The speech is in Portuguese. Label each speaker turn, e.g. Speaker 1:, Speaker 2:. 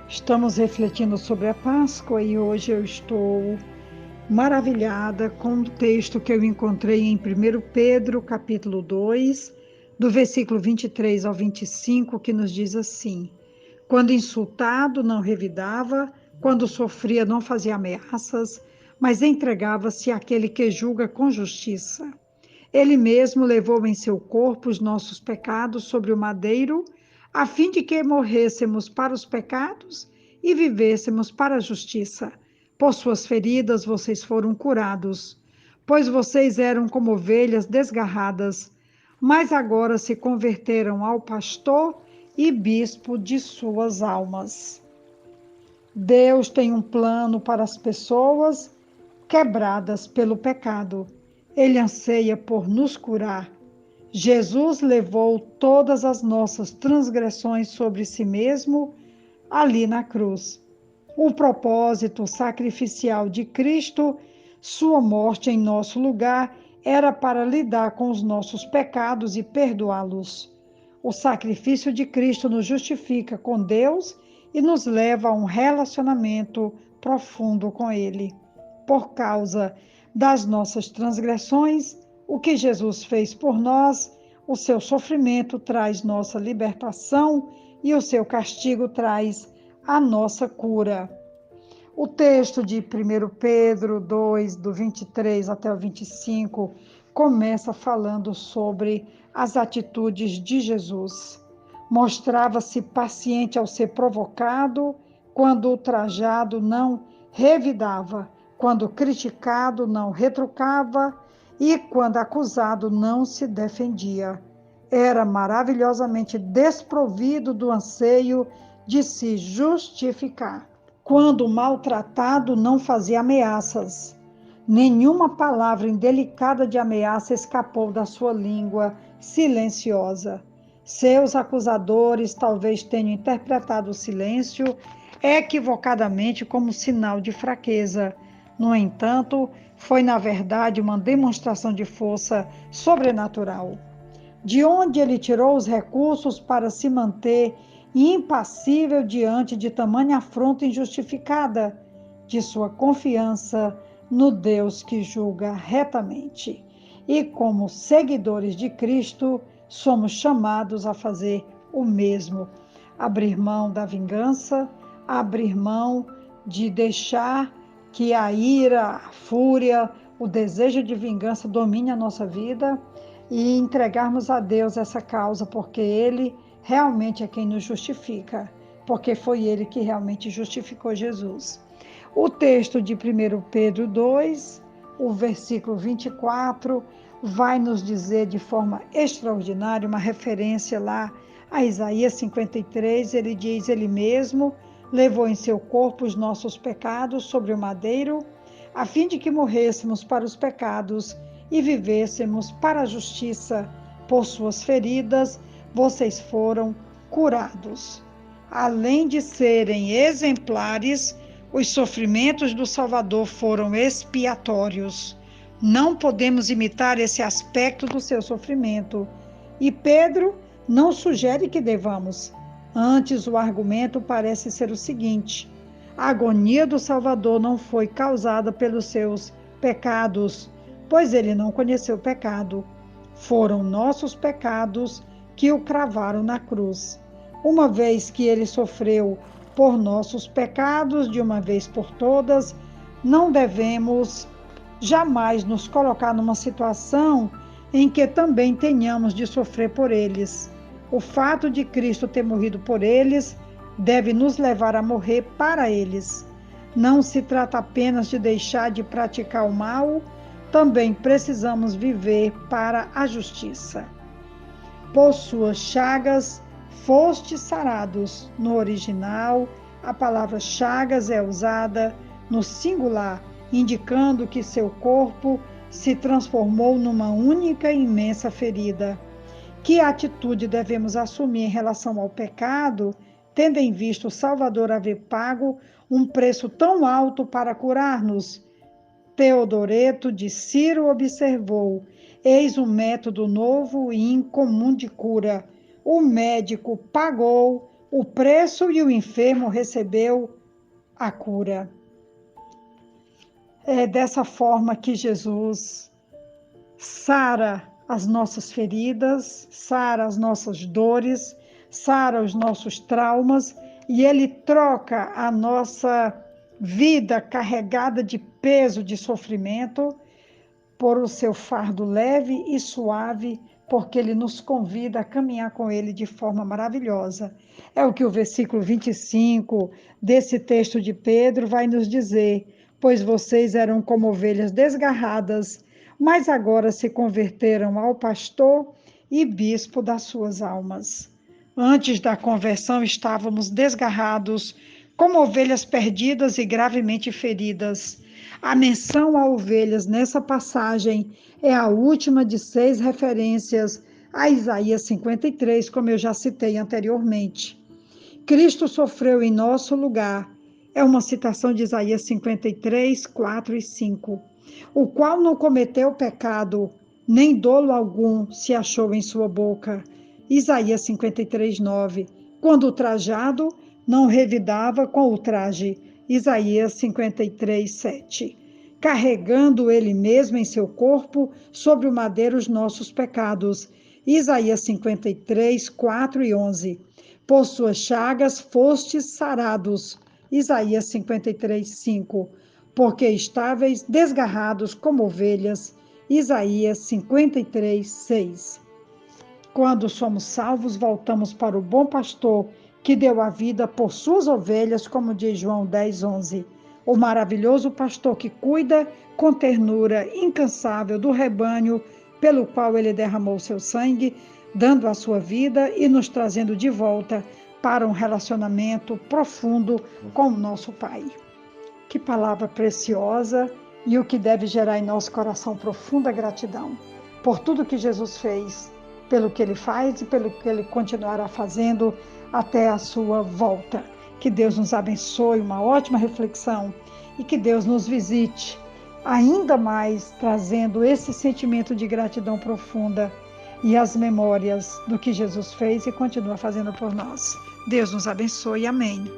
Speaker 1: Estamos refletindo sobre a Páscoa e hoje eu estou maravilhada com o texto que eu encontrei em 1 Pedro, capítulo 2, do versículo 23 ao 25, que nos diz assim: Quando insultado, não revidava, quando sofria, não fazia ameaças, mas entregava-se àquele que julga com justiça. Ele mesmo levou em seu corpo os nossos pecados sobre o madeiro, a fim de que morrêssemos para os pecados e vivêssemos para a justiça. Por suas feridas vocês foram curados, pois vocês eram como ovelhas desgarradas, mas agora se converteram ao pastor e bispo de suas almas. Deus tem um plano para as pessoas quebradas pelo pecado. Ele anseia por nos curar. Jesus levou todas as nossas transgressões sobre si mesmo ali na cruz. O propósito sacrificial de Cristo, sua morte em nosso lugar, era para lidar com os nossos pecados e perdoá-los. O sacrifício de Cristo nos justifica com Deus e nos leva a um relacionamento profundo com Ele. Por causa das nossas transgressões, o que Jesus fez por nós, o seu sofrimento traz nossa libertação e o seu castigo traz a nossa cura. O texto de 1 Pedro 2, do 23 até o 25, começa falando sobre as atitudes de Jesus. Mostrava-se paciente ao ser provocado, quando ultrajado não revidava, quando criticado não retrucava e quando acusado não se defendia. Era maravilhosamente desprovido do anseio de se justificar. Quando maltratado, não fazia ameaças. Nenhuma palavra indelicada de ameaça escapou da sua língua silenciosa. Seus acusadores talvez tenham interpretado o silêncio equivocadamente como sinal de fraqueza. No entanto, foi na verdade uma demonstração de força sobrenatural. De onde ele tirou os recursos para se manter impassível diante de tamanha afronta injustificada? De sua confiança no Deus que julga retamente. E como seguidores de Cristo, somos chamados a fazer o mesmo. Abrir mão da vingança, abrir mão de deixar que a ira, a fúria, o desejo de vingança domine a nossa vida e entregarmos a Deus essa causa, porque Ele realmente é quem nos justifica, porque foi Ele que realmente justificou Jesus. O texto de 1 Pedro 2, o versículo 24, vai nos dizer de forma extraordinária, uma referência lá a Isaías 53, ele diz: Ele mesmo levou em seu corpo os nossos pecados sobre o madeiro, a fim de que morrêssemos para os pecados e vivêssemos para a justiça. Por suas feridas, vocês foram curados. Além de serem exemplares, os sofrimentos do Salvador foram expiatórios. Não podemos imitar esse aspecto do seu sofrimento. E Pedro não sugere que devamos. Antes, o argumento parece ser o seguinte: a agonia do Salvador não foi causada pelos seus pecados, pois ele não conheceu pecado. Foram nossos pecados que o cravaram na cruz. Uma vez que ele sofreu por nossos pecados, de uma vez por todas, não devemos jamais nos colocar numa situação em que também tenhamos de sofrer por eles. O fato de Cristo ter morrido por eles deve nos levar a morrer para eles. Não se trata apenas de deixar de praticar o mal, também precisamos viver para a justiça. Por suas chagas fostes sarados. No original, a palavra chagas é usada no singular, indicando que seu corpo se transformou numa única e imensa ferida. Que atitude devemos assumir em relação ao pecado, tendo em vista o Salvador haver pago um preço tão alto para curar-nos? Teodoreto de Ciro observou: eis um método novo e incomum de cura. O médico pagou o preço e o enfermo recebeu a cura. É dessa forma que Jesus sara as nossas feridas, sara as nossas dores, sara os nossos traumas, e Ele troca a nossa vida carregada de peso, de sofrimento, por o seu fardo leve e suave, porque Ele nos convida a caminhar com Ele de forma maravilhosa. É o que o versículo 25 desse texto de Pedro vai nos dizer: pois vocês eram como ovelhas desgarradas, mas agora se converteram ao pastor e bispo das suas almas. Antes da conversão estávamos desgarrados, como ovelhas perdidas e gravemente feridas. A menção a ovelhas nessa passagem é a última de 6 referências a Isaías 53, como eu já citei anteriormente. Cristo sofreu em nosso lugar. É uma citação de Isaías 53, 4 e 5. O qual não cometeu pecado, nem dolo algum se achou em sua boca. Isaías 53, 9. Quando ultrajado, não revidava com o traje. Isaías 53, 7. Carregando ele mesmo em seu corpo sobre o madeiro os nossos pecados. Isaías 53, 4 e 11. Por suas chagas fostes sarados. Isaías 53, 5. Porque estáveis desgarrados como ovelhas. Isaías 53, 6. Quando somos salvos, voltamos para o bom pastor que deu a vida por suas ovelhas, como diz João 10, 11. O maravilhoso pastor que cuida com ternura incansável do rebanho pelo qual ele derramou seu sangue, dando a sua vida e nos trazendo de volta para um relacionamento profundo com o nosso Pai. Que palavra preciosa, e o que deve gerar em nosso coração profunda gratidão por tudo que Jesus fez, pelo que Ele faz e pelo que Ele continuará fazendo até a sua volta. Que Deus nos abençoe, uma ótima reflexão, e que Deus nos visite ainda mais, trazendo esse sentimento de gratidão profunda e as memórias do que Jesus fez e continua fazendo por nós. Deus nos abençoe. Amém.